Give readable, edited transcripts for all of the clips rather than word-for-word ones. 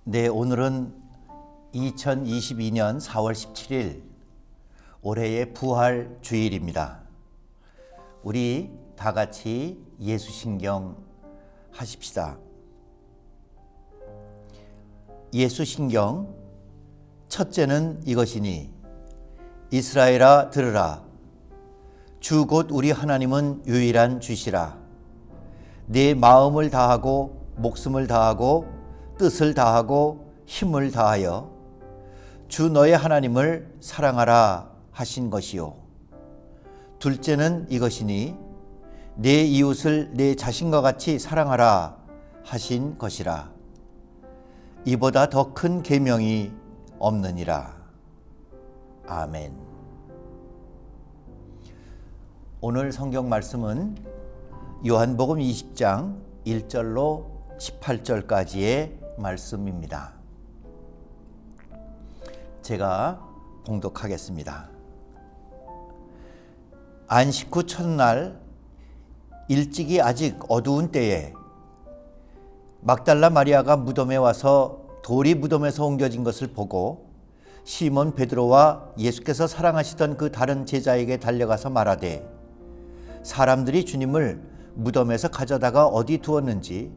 네, 오늘은 2022년 4월 17일 올해의 부활 주일입니다. 우리 다 같이 예수신경 하십시다. 예수신경 첫째는 이것이니 이스라엘아 들으라. 주 곧 우리 하나님은 유일한 주시라. 네 마음을 다하고 목숨을 다하고 뜻을 다하고 힘을 다하여 주 너의 하나님을 사랑하라 하신 것이요. 둘째는 이것이니 내 이웃을 내 자신과 같이 사랑하라 하신 것이라. 이보다 더 큰 계명이 없느니라. 아멘. 오늘 성경 말씀은 요한복음 20장 1절로 18절까지의 말씀입니다. 제가 봉독하겠습니다. 안식 후 첫날 일찍이 아직 어두운 때에 막달라 마리아가 무덤에 와서 돌이 무덤에서 옮겨진 것을 보고 시몬 베드로와 예수께서 사랑하시던 그 다른 제자에게 달려가서 말하되 사람들이 주님을 무덤에서 가져다가 어디 두었는지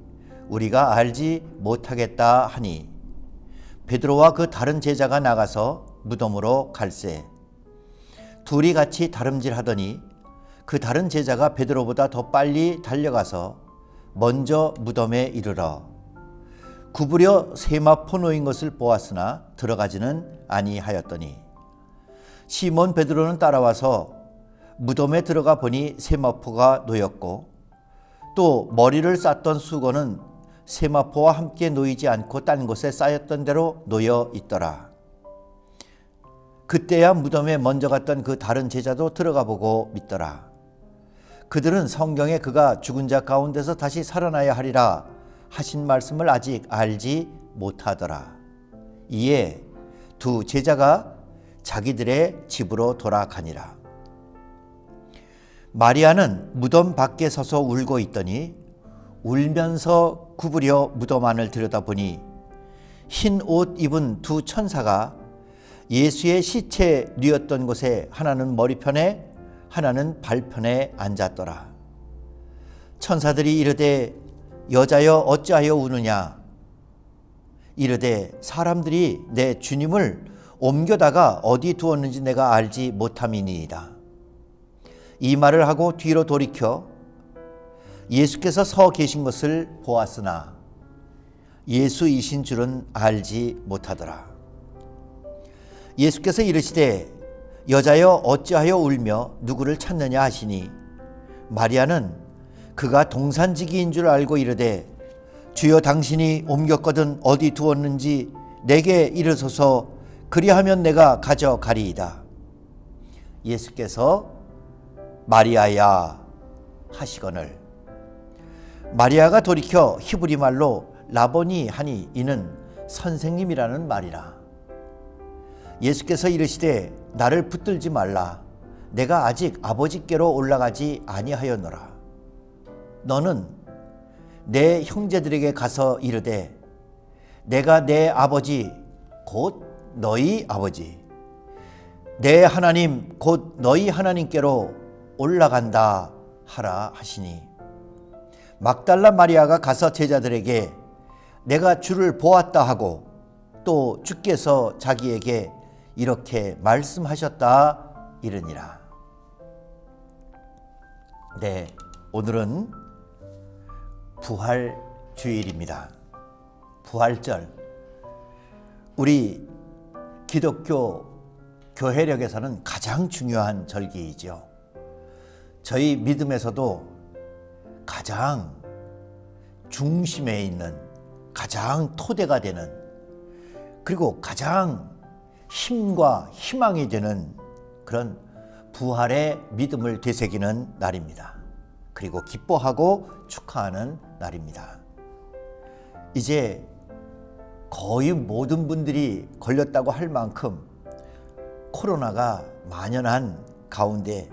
우리가 알지 못하겠다 하니 베드로와 그 다른 제자가 나가서 무덤으로 갈새 둘이 같이 다름질하더니 그 다른 제자가 베드로보다 더 빨리 달려가서 먼저 무덤에 이르러 구부려 세마포 놓인 것을 보았으나 들어가지는 아니하였더니 시몬 베드로는 따라와서 무덤에 들어가 보니 세마포가 놓였고 또 머리를 쌌던 수건은 세마포와 함께 놓이지 않고 딴 곳에 쌓였던 대로 놓여 있더라. 그때야 무덤에 먼저 갔던 그 다른 제자도 들어가 보고 믿더라. 그들은 성경에 그가 죽은 자 가운데서 다시 살아나야 하리라 하신 말씀을 아직 알지 못하더라. 이에 두 제자가 자기들의 집으로 돌아가니라. 마리아는 무덤 밖에 서서 울고 있더니 울면서 구부려 무덤 안을 들여다보니 흰 옷 입은 두 천사가 예수의 시체 뉘었던 곳에 하나는 머리편에 하나는 발편에 앉았더라. 천사들이 이르되 여자여 어찌하여 우느냐. 이르되 사람들이 내 주님을 옮겨다가 어디 두었는지 내가 알지 못함이니이다. 이 말을 하고 뒤로 돌이켜 예수께서 서 계신 것을 보았으나 예수이신 줄은 알지 못하더라. 예수께서 이르시되 여자여 어찌하여 울며 누구를 찾느냐 하시니 마리아는 그가 동산지기인 줄 알고 이르되 주여 당신이 옮겼거든 어디 두었는지 내게 이르소서 그리하면 내가 가져가리이다. 예수께서 마리아야 하시거늘 마리아가 돌이켜 히브리 말로 라보니 하니 이는 선생님이라는 말이라. 예수께서 이르시되 나를 붙들지 말라. 내가 아직 아버지께로 올라가지 아니하였노라. 너는 내 형제들에게 가서 이르되 내가 내 아버지 곧 너희 아버지 내 하나님 곧 너희 하나님께로 올라간다 하라 하시니 막달라 마리아가 가서 제자들에게 내가 주를 보았다 하고 또 주께서 자기에게 이렇게 말씀하셨다 이르니라. 네, 오늘은 부활 주일입니다. 부활절. 우리 기독교 교회력에서는 가장 중요한 절기이죠. 저희 믿음에서도 가장 중심에 있는, 가장 토대가 되는, 그리고 가장 힘과 희망이 되는 그런 부활의 믿음을 되새기는 날입니다. 그리고 기뻐하고 축하하는 날입니다. 이제 거의 모든 분들이 걸렸다고 할 만큼 코로나가 만연한 가운데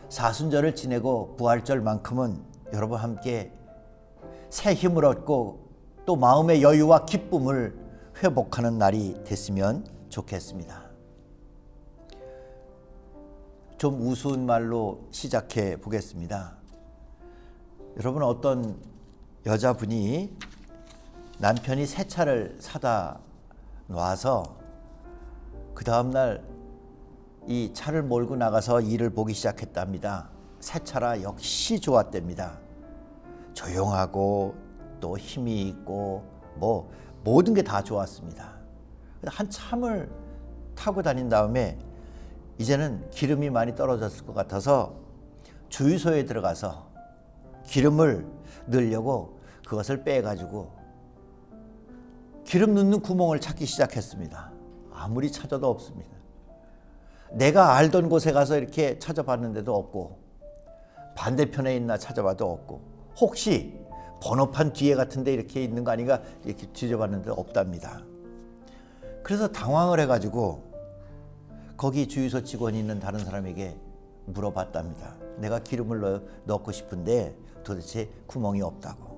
사순절을 지내고 부활절만큼은 여러분 함께 새 힘을 얻고 또 마음의 여유와 기쁨을 회복하는 날이 됐으면 좋겠습니다. 좀 우스운 말로 시작해 보겠습니다. 여러분, 어떤 여자분이 남편이 새 차를 사다 놔서 그 다음날 이 차를 몰고 나가서 일을 보기 시작했답니다. 새 차라 역시 좋았답니다. 조용하고 또 힘이 있고 뭐 모든 게 다 좋았습니다. 한참을 타고 다닌 다음에 이제는 기름이 많이 떨어졌을 것 같아서 주유소에 들어가서 기름을 넣으려고 그것을 빼가지고 기름 넣는 구멍을 찾기 시작했습니다. 아무리 찾아도 없습니다. 내가 알던 곳에 가서 이렇게 찾아봤는데도 없고, 반대편에 있나 찾아봐도 없고, 혹시 번호판 뒤에 같은데 이렇게 있는 거 아닌가 이렇게 뒤져봤는데 없답니다. 그래서 당황을 해가지고 거기 주유소 직원이 있는 다른 사람에게 물어봤답니다. 내가 기름을 넣고 싶은데 도대체 구멍이 없다고.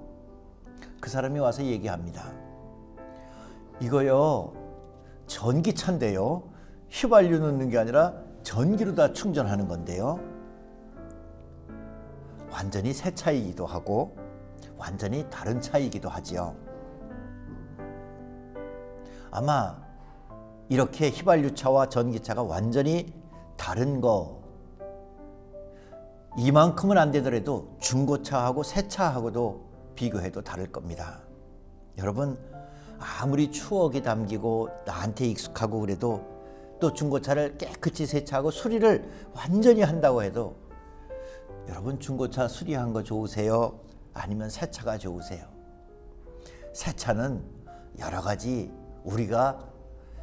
그 사람이 와서 얘기합니다. 이거요, 전기차인데요, 휘발유 넣는 게 아니라 전기로 다 충전하는 건데요, 완전히 새 차이기도 하고 완전히 다른 차이기도 하지요. 아마 이렇게 휘발유차와 전기차가 완전히 다른 거, 이만큼은 안 되더라도 중고차하고 새 차하고도 비교해도 다를 겁니다. 여러분, 아무리 추억이 담기고 나한테 익숙하고 그래도 또 중고차를 깨끗이 세차하고 수리를 완전히 한다고 해도, 여러분, 중고차 수리한 거 좋으세요? 아니면 새 차가 좋으세요? 새 차는 여러 가지 우리가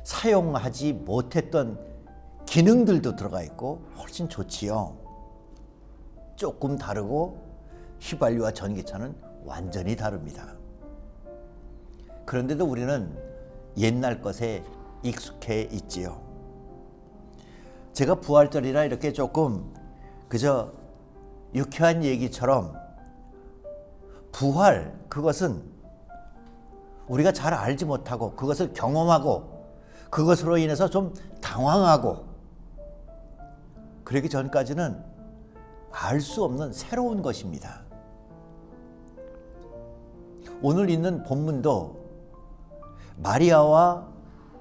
사용하지 못했던 기능들도 들어가 있고 훨씬 좋지요. 조금 다르고 휘발유와 전기차는 완전히 다릅니다. 그런데도 우리는 옛날 것에 익숙해 있지요. 제가 부활절이라 이렇게 조금 그저 유쾌한 얘기처럼, 부활, 그것은 우리가 잘 알지 못하고 그것을 경험하고 그것으로 인해서 좀 당황하고 그러기 전까지는 알 수 없는 새로운 것입니다. 오늘 있는 본문도 마리아와,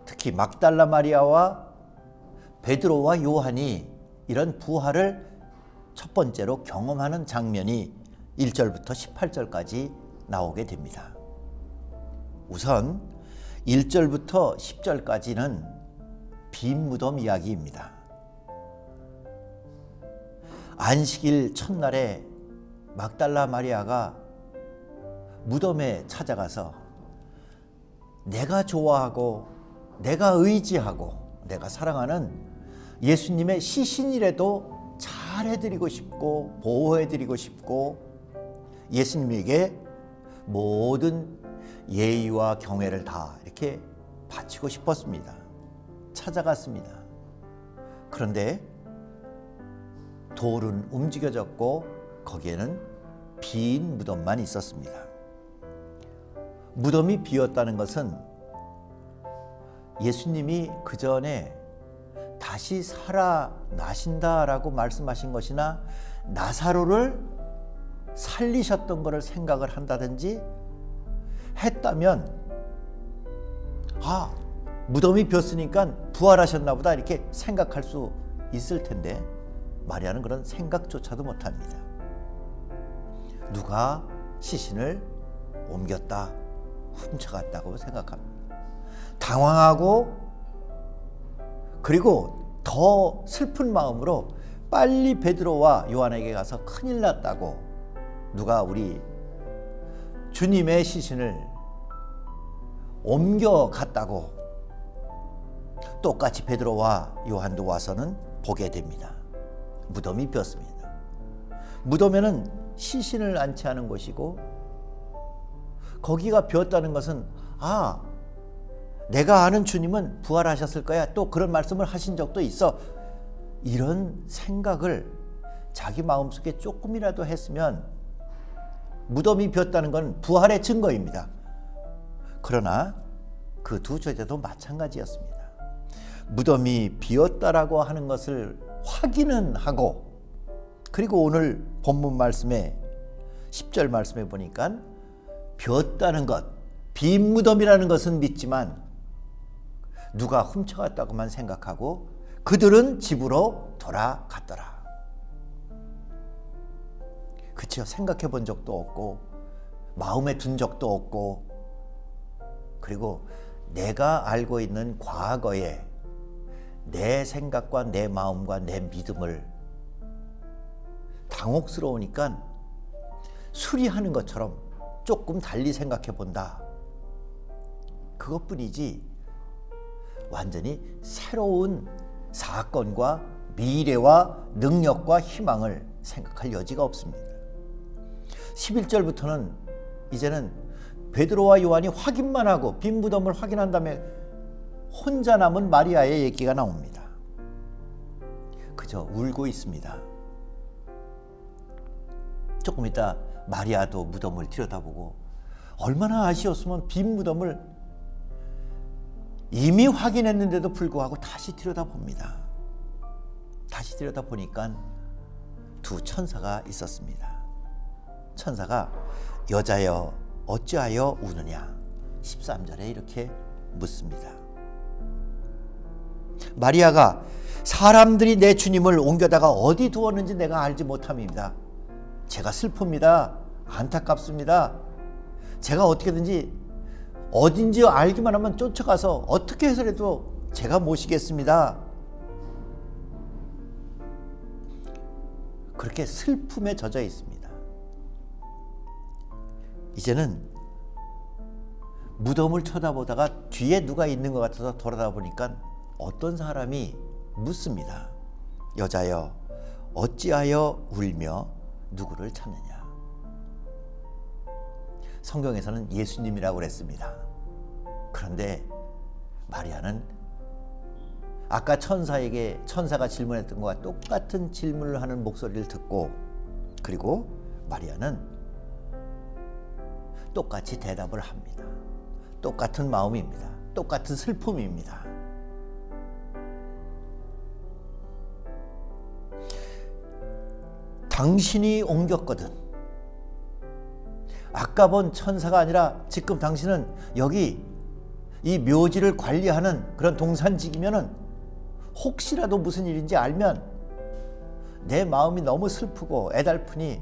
특히 막달라 마리아와 베드로와 요한이 이런 부활을 첫 번째로 경험하는 장면이 1절부터 18절까지 나오게 됩니다. 우선 1절부터 10절까지는 빈 무덤 이야기입니다. 안식일 첫날에 막달라 마리아가 무덤에 찾아가서 내가 좋아하고 내가 의지하고 내가 사랑하는 예수님의 시신이라도 잘해드리고 싶고 보호해드리고 싶고 예수님에게 모든 예의와 경애를 다 이렇게 바치고 싶었습니다. 찾아갔습니다. 그런데 돌은 움직여졌고 거기에는 빈 무덤만 있었습니다. 무덤이 비었다는 것은 예수님이 그 전에 다시 살아나신다라고 말씀하신 것이나 나사로를 살리셨던 것을 생각을 한다든지 했다면, 아, 무덤이 비었으니까 부활하셨나 보다 이렇게 생각할 수 있을 텐데 마리아는 그런 생각조차도 못합니다. 누가 시신을 옮겼다, 훔쳐갔다고 생각합니다. 당황하고, 그리고 더 슬픈 마음으로 빨리 베드로와 요한에게 가서 큰일 났다고, 누가 우리 주님의 시신을 옮겨갔다고 똑같이 베드로와 요한도 와서는 보게 됩니다. 무덤이 비었습니다. 무덤에는 시신을 안치하는 곳이고 거기가 비었다는 것은, 아, 내가 아는 주님은 부활하셨을 거야, 또 그런 말씀을 하신 적도 있어, 이런 생각을 자기 마음속에 조금이라도 했으면 무덤이 비었다는 건 부활의 증거입니다. 그러나 그 두 저자도 마찬가지였습니다. 무덤이 비었다라고 하는 것을 확인은 하고, 그리고 오늘 본문 말씀에 10절 말씀에 보니까 비었다는 것, 빈 무덤이라는 것은 믿지만 누가 훔쳐갔다고만 생각하고 그들은 집으로 돌아갔더라. 그렇죠. 생각해 본 적도 없고 마음에 둔 적도 없고, 그리고 내가 알고 있는 과거에 내 생각과 내 마음과 내 믿음을 당혹스러우니까 수리하는 것처럼 조금 달리 생각해 본다. 그것뿐이지 완전히 새로운 사건과 미래와 능력과 희망을 생각할 여지가 없습니다. 11절부터는 이제는 베드로와 요한이 확인만 하고 빈 무덤을 확인한 다음에 혼자 남은 마리아의 얘기가 나옵니다. 그저 울고 있습니다. 조금 이따 마리아도 무덤을 들여다보고 얼마나 아쉬웠으면 빈 무덤을 이미 확인했는데도 불구하고 다시 들여다봅니다. 다시 들여다보니까 두 천사가 있었습니다. 천사가 여자여 어찌하여 우느냐 13절에 이렇게 묻습니다. 마리아가 사람들이 내 주님을 옮겨다가 어디 두었는지 내가 알지 못함입니다. 제가 슬픕니다. 안타깝습니다. 제가 어떻게든지 어딘지 알기만 하면 쫓아가서 어떻게 해서라도 제가 모시겠습니다. 그렇게 슬픔에 젖어 있습니다. 이제는 무덤을 쳐다보다가 뒤에 누가 있는 것 같아서 돌아다 보니까 어떤 사람이 묻습니다. 여자여 어찌하여 울며 누구를 찾느냐. 성경에서는 예수님이라고 그랬습니다. 그런데 마리아는 아까 천사가 질문했던 것과 똑같은 질문을 하는 목소리를 듣고, 그리고 마리아는 똑같이 대답을 합니다. 똑같은 마음입니다. 똑같은 슬픔입니다. 당신이 옮겼거든. 아까 본 천사가 아니라 지금 당신은 여기 이 묘지를 관리하는 그런 동산직이면은 혹시라도 무슨 일인지 알면 내 마음이 너무 슬프고 애달프니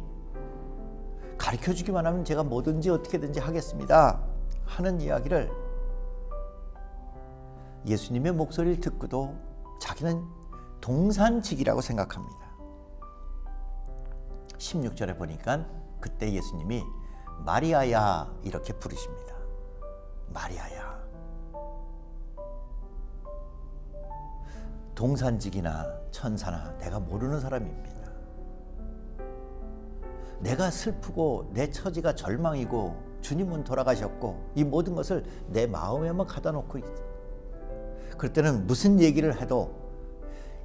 가르쳐주기만 하면 제가 뭐든지 어떻게든지 하겠습니다 하는 이야기를 예수님의 목소리를 듣고도 자기는 동산직이라고 생각합니다. 16절에 보니까 그때 예수님이 마리아야 이렇게 부르십니다. 마리아야. 동산직이나 천사나 내가 모르는 사람입니다. 내가 슬프고 내 처지가 절망이고 주님은 돌아가셨고 이 모든 것을 내 마음에만 갖다 놓고 있어요. 그럴 때는 무슨 얘기를 해도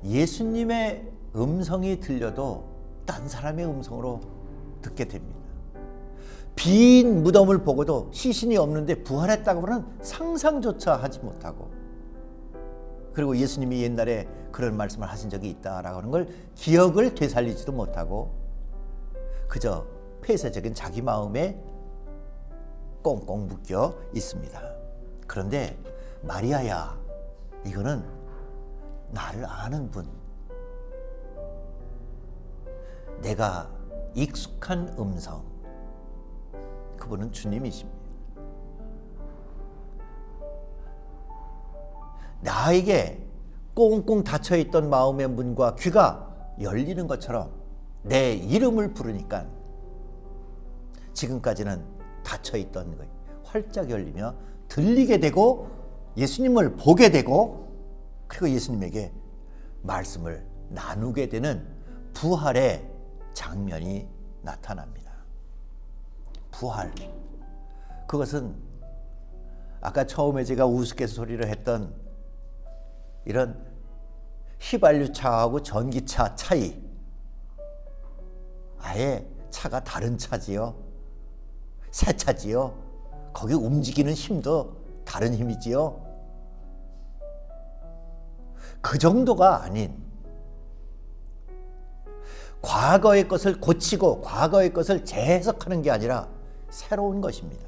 예수님의 음성이 들려도 딴 사람의 음성으로 듣게 됩니다. 빈 무덤을 보고도 시신이 없는데 부활했다고 하는 상상조차 하지 못하고, 그리고 예수님이 옛날에 그런 말씀을 하신 적이 있다라고 하는 걸 기억을 되살리지도 못하고 그저 폐쇄적인 자기 마음에 꽁꽁 묶여 있습니다. 그런데 마리아야, 이거는 나를 아는 분, 내가 익숙한 음성, 그분은 주님이십니다. 나에게 꽁꽁 닫혀있던 마음의 문과 귀가 열리는 것처럼 내 이름을 부르니까 지금까지는 닫혀있던 것 활짝 열리며 들리게 되고 예수님을 보게 되고, 그리고 예수님에게 말씀을 나누게 되는 부활의 장면이 나타납니다. 부활, 그것은 아까 처음에 제가 우스갯소리를 했던 이런 휘발유차하고 전기차 차이, 아예 차가 다른 차지요, 새 차지요. 거기 움직이는 힘도 다른 힘이지요. 그 정도가 아닌 과거의 것을 고치고 과거의 것을 재해석하는 게 아니라 새로운 것입니다.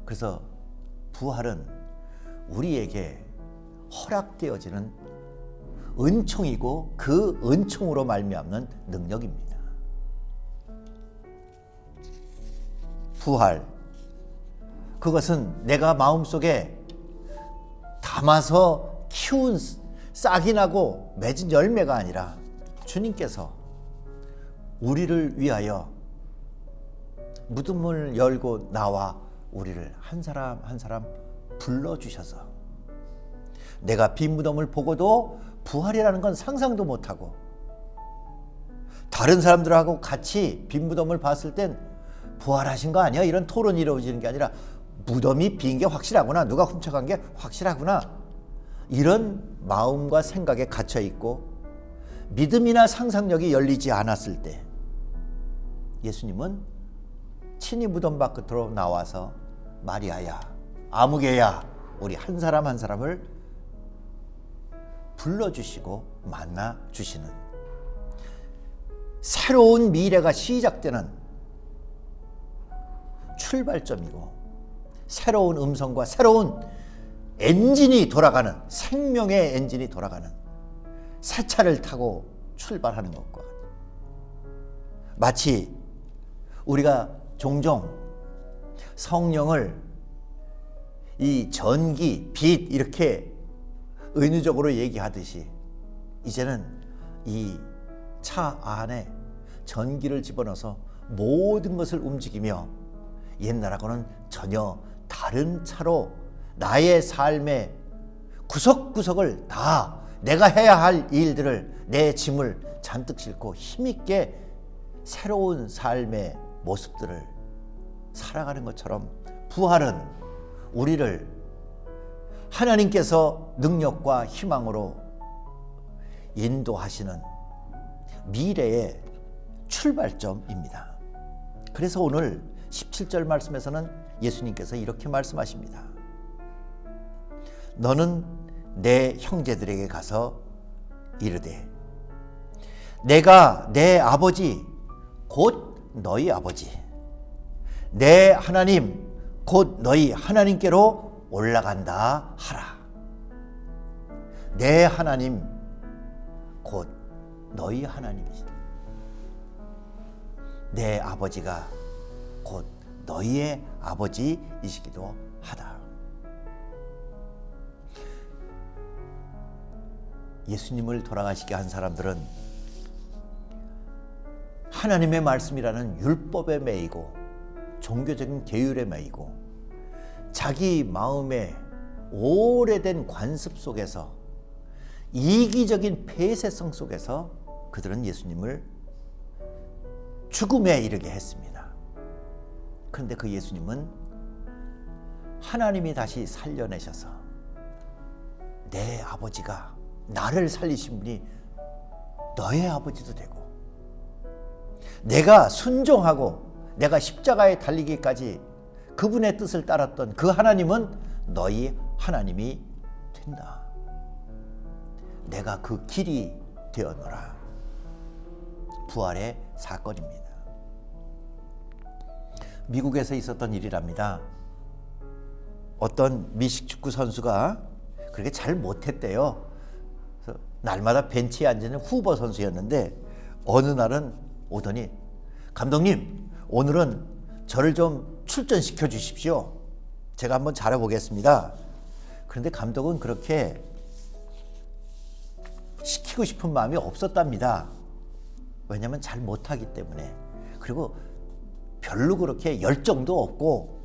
그래서 부활은 우리에게 허락되어지는 은총이고 그 은총으로 말미암는 능력입니다. 부활, 그것은 내가 마음속에 담아서 키운 싹이 나고 맺은 열매가 아니라 주님께서 우리를 위하여 무덤을 열고 나와 우리를 한 사람 한 사람 불러주셔서 내가 빈 무덤을 보고도 부활이라는 건 상상도 못하고 다른 사람들하고 같이 빈 무덤을 봤을 땐 부활하신 거 아니야? 이런 토론이 이루어지는 게 아니라 무덤이 빈 게 확실하구나, 누가 훔쳐간 게 확실하구나, 이런 마음과 생각에 갇혀 있고 믿음이나 상상력이 열리지 않았을 때 예수님은 친히 무덤 밖으로 나와서 마리아야, 아무개야, 우리 한 사람 한 사람을 불러주시고 만나주시는 새로운 미래가 시작되는 출발점이고 새로운 음성과 새로운 엔진이 돌아가는, 생명의 엔진이 돌아가는 새 차를 타고 출발하는 것과 마치 우리가 종종 성령을 이 전기, 빛 이렇게 은유적으로 얘기하듯이 이제는 이 차 안에 전기를 집어넣어서 모든 것을 움직이며 옛날하고는 전혀 다른 차로 나의 삶의 구석구석을 다 내가 해야 할 일들을, 내 짐을 잔뜩 싣고 힘있게 새로운 삶의 모습들을 살아가는 것처럼 부활은 우리를 하나님께서 능력과 희망으로 인도하시는 미래의 출발점입니다. 그래서 오늘 17절 말씀에서는 예수님께서 이렇게 말씀하십니다. 너는 내 형제들에게 가서 이르되 내가 내 아버지 곧 너희 아버지, 내 하나님 곧 너희 하나님께로 올라간다 하라. 내 하나님 곧 너희 하나님이시다. 내 아버지가 곧 너희의 아버지이시기도 하다. 예수님을 돌아가시게 한 사람들은 하나님의 말씀이라는 율법에 매이고 종교적인 계율에 매이고 자기 마음의 오래된 관습 속에서 이기적인 폐쇄성 속에서 그들은 예수님을 죽음에 이르게 했습니다. 그런데 그 예수님은 하나님이 다시 살려내셔서 내 아버지가 나를 살리신 분이 너의 아버지도 되고 내가 순종하고 내가 십자가에 달리기까지 그분의 뜻을 따랐던 그 하나님은 너희 하나님이 된다. 내가 그 길이 되었노라. 부활의 사건입니다. 미국에서 있었던 일이랍니다. 어떤 미식축구 선수가 그렇게 잘 못했대요. 그래서 날마다 벤치에 앉는 후보 선수였는데 어느 날은 오더니 감독님, 오늘은 저를 좀 출전시켜 주십시오. 제가 한번 잘해보겠습니다. 그런데 감독은 그렇게 시키고 싶은 마음이 없었답니다. 왜냐하면 잘 못하기 때문에. 그리고 별로 그렇게 열정도 없고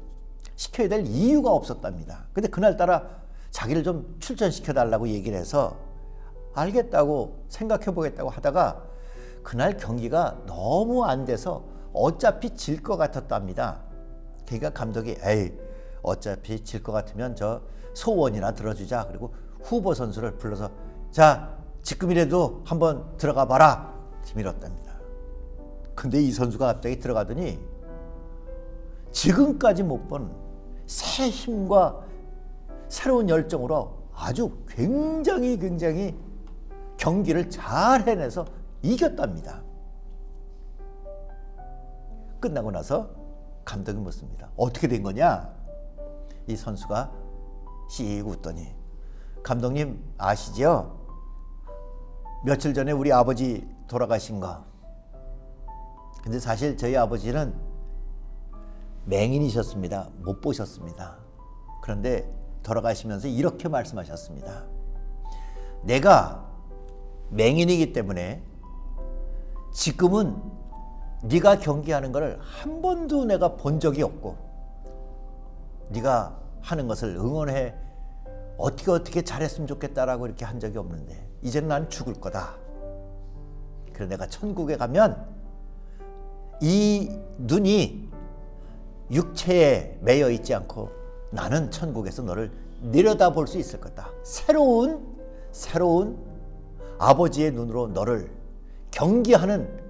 시켜야 될 이유가 없었답니다. 근데 그날따라 자기를 좀 출전시켜달라고 얘기를 해서 알겠다고 생각해보겠다고 하다가 그날 경기가 너무 안 돼서 어차피 질 것 같았답니다. 그러니까 감독이 에이 어차피 질 것 같으면 저 소원이나 들어주자. 그리고 후보 선수를 불러서 자 지금이라도 한번 들어가 봐라. 밀었답니다. 근데 이 선수가 갑자기 들어가더니 지금까지 못 본 새 힘과 새로운 열정으로 아주 굉장히 경기를 잘 해내서 이겼답니다. 끝나고 나서 감독이 묻습니다. 어떻게 된 거냐? 이 선수가 씩 웃더니, 감독님 아시죠? 며칠 전에 우리 아버지 돌아가신 거. 근데 사실 저희 아버지는 맹인이셨습니다. 못 보셨습니다. 그런데 돌아가시면서 이렇게 말씀하셨습니다. 내가 맹인이기 때문에 지금은 네가 경기하는 것을 한 번도 내가 본 적이 없고, 네가 하는 것을 응원해 어떻게 잘했으면 좋겠다라고 이렇게 한 적이 없는데 이제는 난 죽을 거다. 그래서 내가 천국에 가면 이 눈이 육체에 매여 있지 않고 나는 천국에서 너를 내려다볼 수 있을 거다. 새로운 아버지의 눈으로 너를 경기하는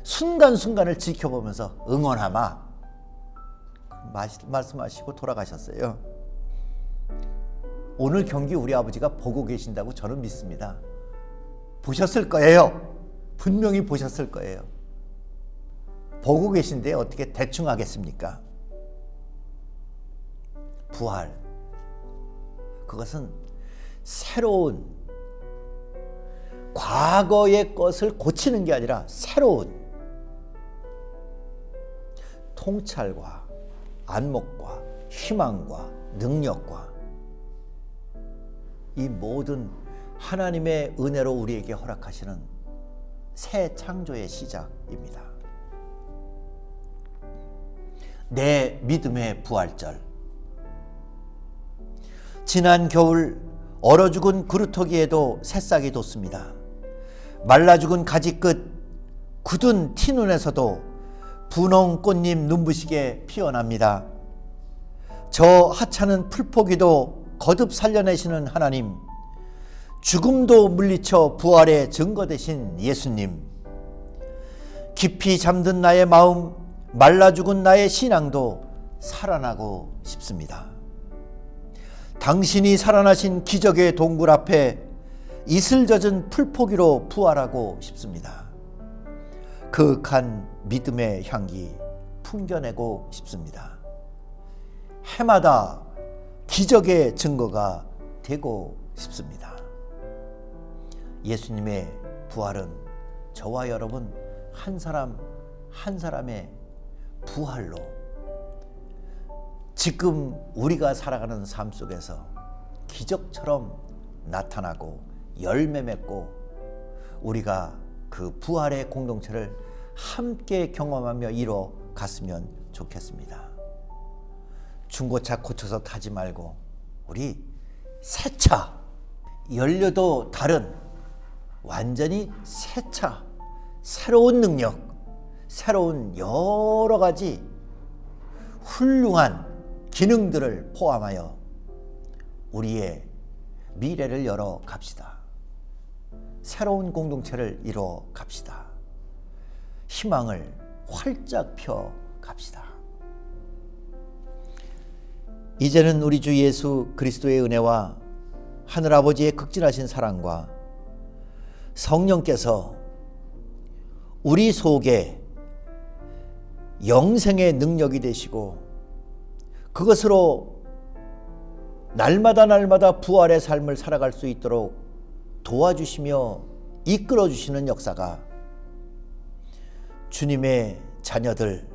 순간순간을 지켜보면서 응원하마 말씀하시고 돌아가셨어요. 오늘 경기 우리 아버지가 보고 계신다고 저는 믿습니다. 보셨을 거예요. 분명히 보셨을 거예요. 보고 계신데 어떻게 대충 하겠습니까? 부활, 그것은 새로운, 과거의 것을 고치는 게 아니라 새로운 통찰과 안목과 희망과 능력과 이 모든 하나님의 은혜로 우리에게 허락하시는 새 창조의 시작입니다. 내 믿음의 부활절. 지난 겨울 얼어 죽은 그루터기에도 새싹이 돋습니다. 말라 죽은 가지 끝 굳은 티눈에서도 분홍 꽃잎 눈부시게 피어납니다. 저 하찮은 풀포기도 거듭 살려내시는 하나님, 죽음도 물리쳐 부활의 증거 되신 예수님, 깊이 잠든 나의 마음, 말라 죽은 나의 신앙도 살아나고 싶습니다. 당신이 살아나신 기적의 동굴 앞에 이슬 젖은 풀포기로 부활하고 싶습니다. 그윽한 믿음의 향기 풍겨내고 싶습니다. 해마다 기적의 증거가 되고 싶습니다. 예수님의 부활은 저와 여러분 한 사람 한 사람의 부활로 지금 우리가 살아가는 삶 속에서 기적처럼 나타나고 열매 맺고 우리가 그 부활의 공동체를 함께 경험하며 이뤄 갔으면 좋겠습니다. 중고차 고쳐서 타지 말고 우리 새 차, 연료도 다른 완전히 새 차, 새로운 능력, 새로운 여러 가지 훌륭한 기능들을 포함하여 우리의 미래를 열어 갑시다. 새로운 공동체를 이뤄 갑시다. 희망을 활짝 펴 갑시다. 이제는 우리 주 예수 그리스도의 은혜와 하늘아버지의 극진하신 사랑과 성령께서 우리 속에 영생의 능력이 되시고 그것으로 날마다 부활의 삶을 살아갈 수 있도록 도와주시며 이끌어 주시는 역사가 주님의 자녀들,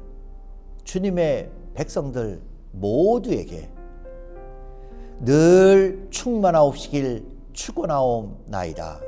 주님의 백성들 모두에게 늘 충만하옵시길 축원하옵나이다.